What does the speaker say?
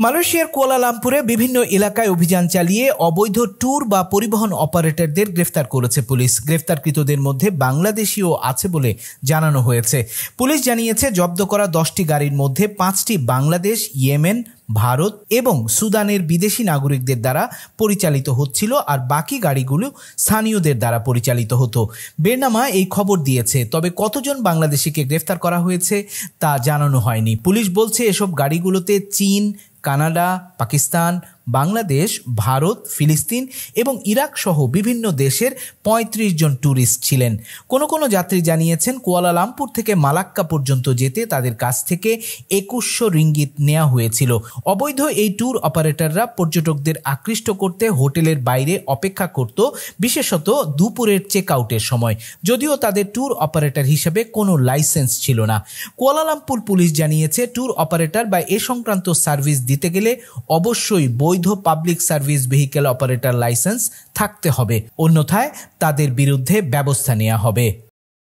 মালয়েশিয়ার কুয়ালালামপুরে বিভিন্ন এলাকায় অভিযান চালিয়ে অবৈধ ট্যুর বা পরিবহন অপারেটরদের গ্রেফতার করেছে পুলিশ। গ্রেফতারকৃতদের মধ্যে বাংলাদেশিও আছে বলে জানানো হয়েছে। পুলিশ জানিয়েছে জব্দ করা 10টি গাড়ির মধ্যে 5টি বাংলাদেশ, ইয়েমেন, ভারত এবং সুদানের বিদেশি নাগরিকদের দ্বারা পরিচালিত হচ্ছিল, আর বাকি গাড়িগুলো স্থানীয়দের দ্বারা পরিচালিত হতো। বেরনামা এই খবর দিয়েছে, তবে কতজন বাংলাদেশিকে গ্রেফতার করা হয়েছে তা জানানো হয়নি। পুলিশ বলছে এসব গাড়িগুলোতে চীন, কানাডা, পাকিস্তান, বাংলাদেশ, ভারত, ফিলিস্তিন এবং ইরাক সহ বিভিন্ন দেশের ৩৫ জন ট্যুরিস্ট ছিলেন। কোনো যাত্রী জানিয়েছেন কুয়ালালামপুর থেকে মালাক্কা পর্যন্ত যেতে তাদের কাছ থেকে ২১০০ রিঙ্গিত নেওয়া হয়েছিল। অবৈধ এই ট্যুর অপারেটররা পর্যটকদের আকৃষ্ট করতে হোটেলের বাইরে অপেক্ষা করত, বিশেষত দুপুরের চেক আউটের সময়, যদিও তাদের ট্যুর অপারেটর হিসেবে কোনো লাইসেন্স ছিল না। কুয়ালালামপুর পুলিশ জানিয়েছে ট্যুর অপারেটর বা এ সংক্রান্ত সার্ভিস দিতে গেলে অবশ্যই বৈধ public service vehicle operator licence থাকতে হবে, অন্যথায় তাদের বিরুদ্ধে ব্যবস্থা নেওয়া হবে।